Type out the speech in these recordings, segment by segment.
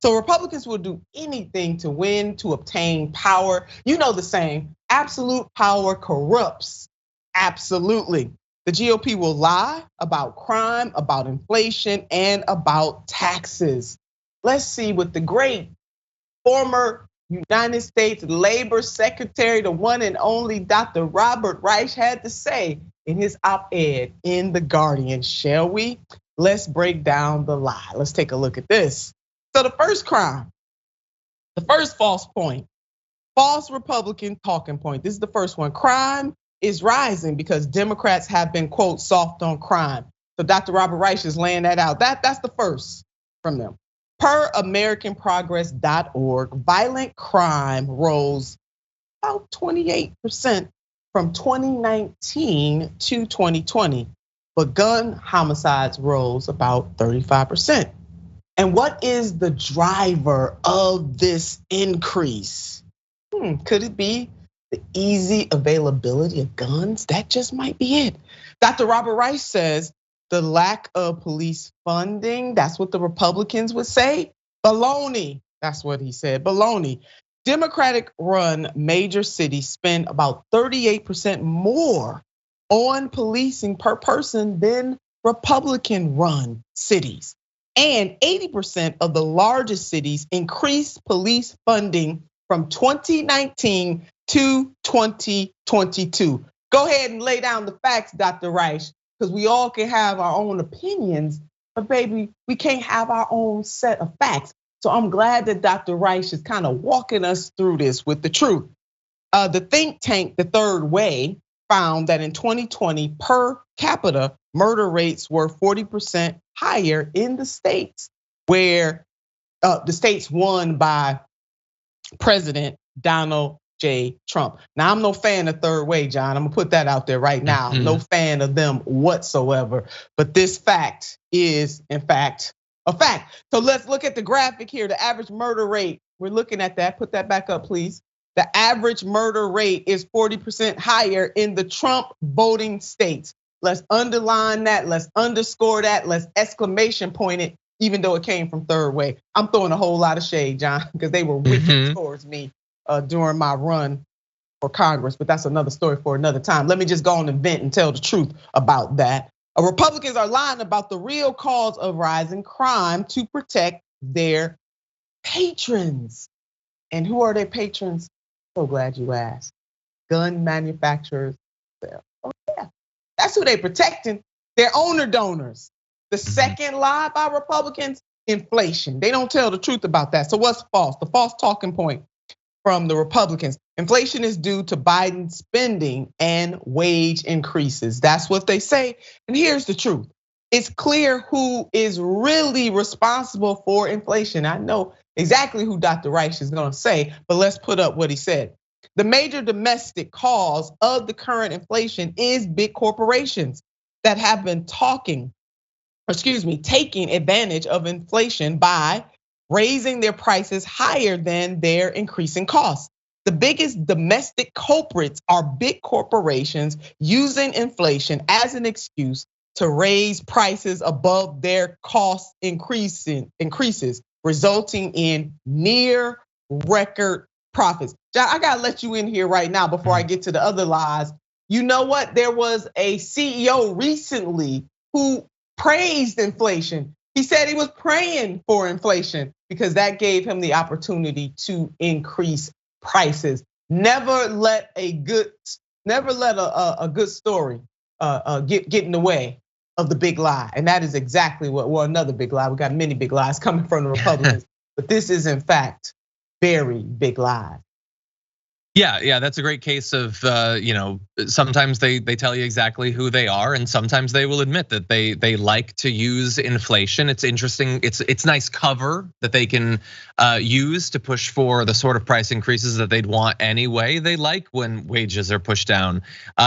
So Republicans will do anything to win, to obtain power. You know the saying, absolute power corrupts. Absolutely. The GOP will lie about crime, about inflation, and about taxes. Let's see what the great former United States Labor Secretary, the one and only Dr. Robert Reich, had to say in his op-ed in The Guardian, shall we? Let's break down the lie. Let's take a look at this. So the first crime, the first false point, false Republican talking point. This is the first one. Crime is rising because Democrats have been, quote, soft on crime. So Dr. Robert Reich is laying that out. That's the first from them. Per AmericanProgress.org, violent crime rose about 28% from 2019 to 2020, but gun homicides rose about 35%. And what is the driver of this increase? Could it be the easy availability of guns? That just might be it. Dr. Robert Reich says the lack of police funding, that's what the Republicans would say. Baloney, that's what he said, baloney. Democratic run major cities spend about 38% more on policing per person than Republican run cities. And 80% of the largest cities increased police funding from 2019 to 2022. Go ahead and lay down the facts, Dr. Reich, because we all can have our own opinions, but baby, we can't have our own set of facts. So I'm glad that Dr. Reich is kind of walking us through this with the truth. The think tank, The Third Way, found that in 2020, per capita murder rates were 40% higher in the states where the states won by President Donald J. Trump. Now, I'm no fan of Third Way, John. I'm gonna put that out there right now. No fan of them whatsoever. But this fact is, in fact, a fact. So let's look at the graphic here. The average murder rate, we're looking at that. Put that back up, please. The average murder rate is 40% higher in the Trump voting states. Let's underline that, let's underscore that, let's exclamation point it, even though it came from Third Way. I'm throwing a whole lot of shade, John, because they were wicked towards me during my run for Congress, but that's another story for another time. Let me just go on and vent and tell the truth about that. Republicans are lying about the real cause of rising crime to protect their patrons. And who are their patrons? So glad you asked. Gun manufacturers. Oh yeah, that's who they protecting. Their owner donors. The second lie by Republicans, inflation. They don't tell the truth about that. So what's false? The false talking point from the Republicans. Inflation is due to Biden's spending and wage increases. That's what they say. And here's the truth. It's clear who is really responsible for inflation. I know exactly who Dr. Reich is gonna say, but let's put up what he said. The major domestic cause of the current inflation is big corporations that have been taking advantage of inflation by raising their prices higher than their increasing costs. The biggest domestic culprits are big corporations using inflation as an excuse to raise prices above their cost increases, resulting in near record profits. John, I gotta let you in here right now before I get to the other lies. You know what? There was a CEO recently who praised inflation. He said he was praying for inflation because that gave him the opportunity to increase prices. Never let a good story get in the way of the big lie. And that is exactly what, well, another big lie. We got many big lies coming from the Republicans, but this is in fact very big lies. Yeah, that's a great case of, sometimes they tell you exactly who they are, and sometimes they will admit that they like to use inflation. It's interesting. It's nice cover that they can use to push for the sort of price increases that they'd want anyway. They like when wages are pushed down.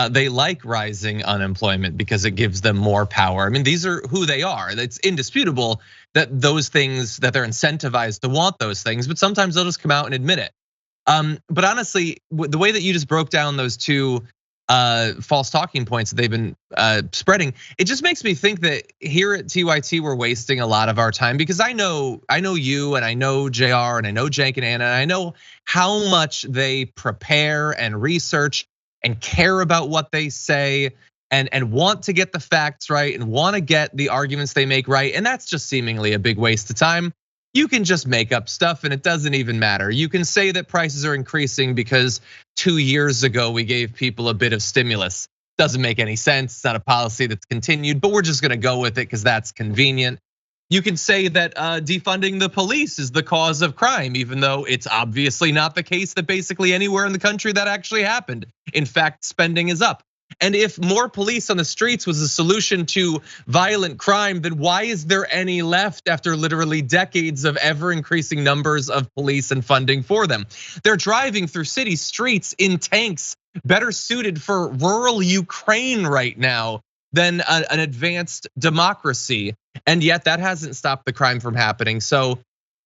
They like rising unemployment because it gives them more power. I mean, these are who they are. It's indisputable that those things, that they're incentivized to want those things, but sometimes they'll just come out and admit it. But honestly, the way that you just broke down those two false talking points that they've been spreading. It just makes me think that here at TYT we're wasting a lot of our time, because I know you, and I know JR, and I know Jank and Anna, and I know how much they prepare and research and care about what they say, and want to get the facts right and want to get the arguments they make right. And that's just seemingly a big waste of time. You can just make up stuff and it doesn't even matter. You can say that prices are increasing because 2 years ago we gave people a bit of stimulus. Doesn't make any sense. It's not a policy that's continued, but we're just gonna go with it because that's convenient. You can say that defunding the police is the cause of crime, even though it's obviously not the case that basically anywhere in the country that actually happened. In fact, spending is up. And if more police on the streets was a solution to violent crime, then why is there any left after literally decades of ever increasing numbers of police and funding for them? They're driving through city streets in tanks better suited for rural Ukraine right now than an advanced democracy. And yet that hasn't stopped the crime from happening. So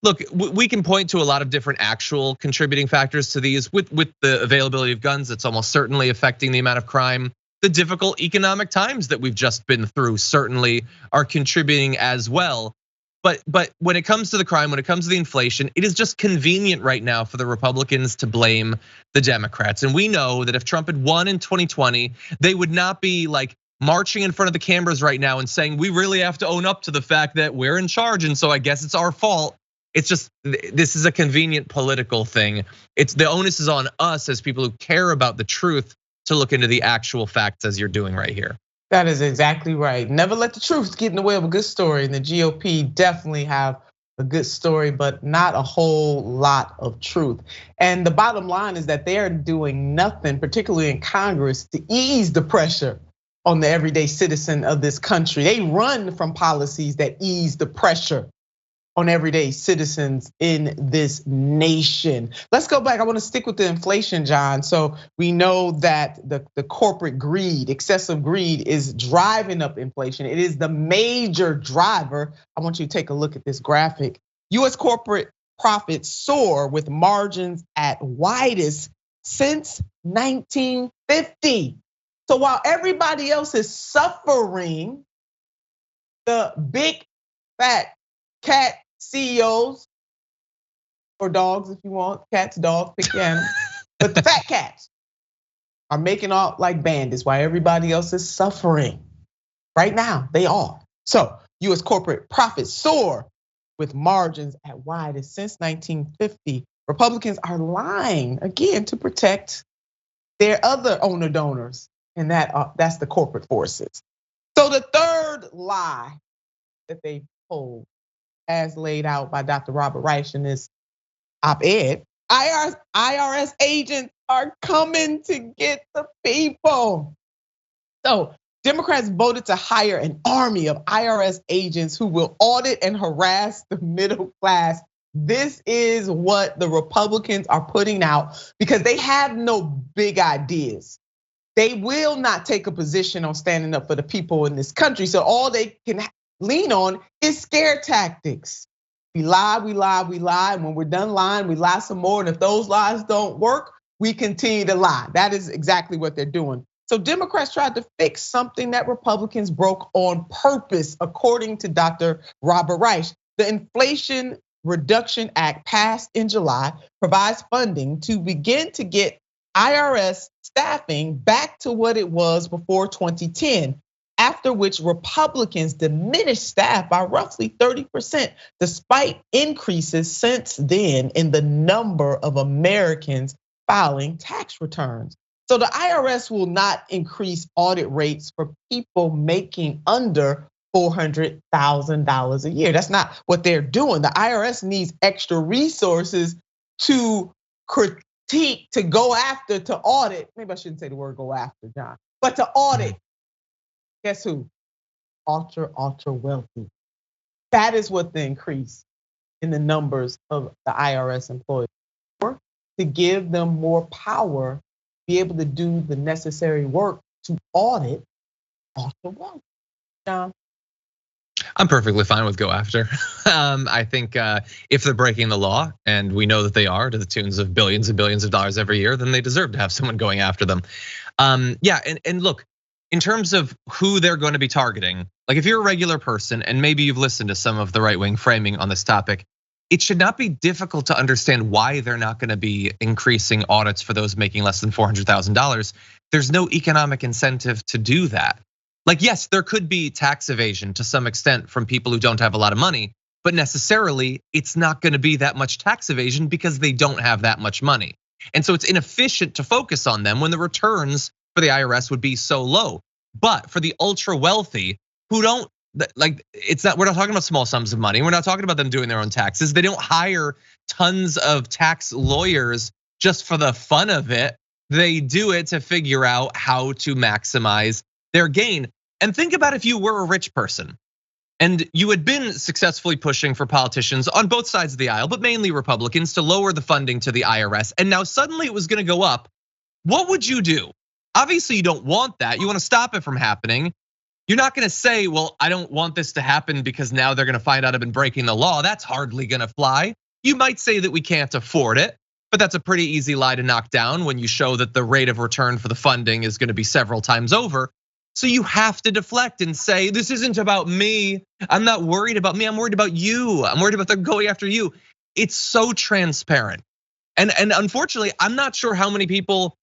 look, we can point to a lot of different actual contributing factors to these. With the availability of guns, it's almost certainly affecting the amount of crime. The difficult economic times that we've just been through certainly are contributing as well. But when it comes to the crime, when it comes to the inflation, it is just convenient right now for the Republicans to blame the Democrats. And we know that if Trump had won in 2020, they would not be like marching in front of the cameras right now and saying, we really have to own up to the fact that we're in charge, and so I guess it's our fault. It's just, this is a convenient political thing. It's the onus is on us as people who care about the truth to look into the actual facts as you're doing right here. That is exactly right. Never let the truth get in the way of a good story. And the GOP definitely have a good story, but not a whole lot of truth. And the bottom line is that they are doing nothing, particularly in Congress, to ease the pressure on the everyday citizen of this country. They run from policies that ease the pressure on everyday citizens in this nation. Let's go back. I want to stick with the inflation, John. So we know that the corporate greed, excessive greed, is driving up inflation. It is the major driver. I want you to take a look at this graphic. US corporate profits soar with margins at widest since 1950. So while everybody else is suffering, the big fat cat CEOs, or dogs if you want, cats, dogs, pick your animal. But the fat cats are making out like bandits while everybody else is suffering. Right now, they are. So US corporate profits soar with margins at widest since 1950. Republicans are lying again to protect their other owner donors, and that's the corporate forces. So the third lie that they told, as laid out by Dr. Robert Reich in this op-ed, IRS agents are coming to get the people. So Democrats voted to hire an army of IRS agents who will audit and harass the middle class. This is what the Republicans are putting out because they have no big ideas. They will not take a position on standing up for the people in this country. So all they can lean on is scare tactics. We lie, we lie, we lie. And when we're done lying, we lie some more. And if those lies don't work, we continue to lie. That is exactly what they're doing. So Democrats tried to fix something that Republicans broke on purpose, according to Dr. Robert Reich. The Inflation Reduction Act passed in July provides funding to begin to get IRS staffing back to what it was before 2010. After which Republicans diminished staff by roughly 30%, despite increases since then in the number of Americans filing tax returns. So the IRS will not increase audit rates for people making under $400,000 a year. That's not what they're doing. The IRS needs extra resources to critique, to go after, to audit. Maybe I shouldn't say the word go after, John, but to audit. Guess who? Ultra wealthy. That is what the increase in the numbers of the IRS employees for, to give them more power, be able to do the necessary work to audit ultra wealthy. John? I'm perfectly fine with go after. I think if they're breaking the law, and we know that they are to the tunes of billions and billions of dollars every year, then they deserve to have someone going after them. Yeah, and look, in terms of who they're going to be targeting, like if you're a regular person and maybe you've listened to some of the right-wing framing on this topic, it should not be difficult to understand why they're not going to be increasing audits for those making less than $400,000. There's no economic incentive to do that. Like, yes, there could be tax evasion to some extent from people who don't have a lot of money, but necessarily it's not going to be that much tax evasion because they don't have that much money. And so it's inefficient to focus on them when the returns for the IRS would be so low. But for the ultra wealthy who don't, like, it's not, we're not talking about small sums of money. We're not talking about them doing their own taxes. They don't hire tons of tax lawyers just for the fun of it. They do it to figure out how to maximize their gain. And think about if you were a rich person and you had been successfully pushing for politicians on both sides of the aisle, but mainly Republicans, to lower the funding to the IRS. And now suddenly it was gonna go up. What would you do? Obviously you don't want that. You wanna stop it from happening. You're not gonna say, well, I don't want this to happen because now they're gonna find out I've been breaking the law. That's hardly gonna fly. You might say that we can't afford it, but that's a pretty easy lie to knock down when you show that the rate of return for the funding is gonna be several times over. So you have to deflect and say, this isn't about me. I'm not worried about me, I'm worried about you. I'm worried about them going after you. It's so transparent. And unfortunately, I'm not sure how many people,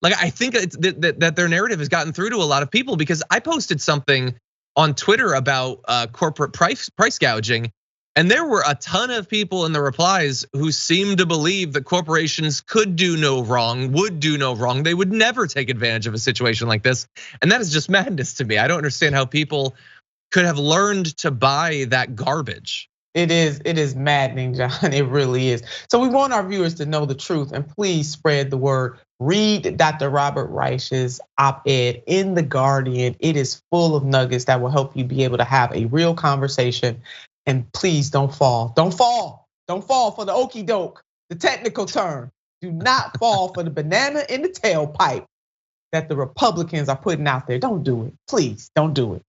like, I think that their narrative has gotten through to a lot of people, because I posted something on Twitter about corporate price gouging. And there were a ton of people in the replies who seemed to believe that corporations could do no wrong, would do no wrong. They would never take advantage of a situation like this. And that is just madness to me. I don't understand how people could have learned to buy that garbage. It is maddening, John. It really is. So we want our viewers to know the truth, and please spread the word. Read Dr. Robert Reich's op-ed in The Guardian. It is full of nuggets that will help you be able to have a real conversation. And please don't fall. Don't fall. Don't fall for the okie doke, the technical term. Do not fall for the banana in the tailpipe that the Republicans are putting out there. Don't do it. Please don't do it.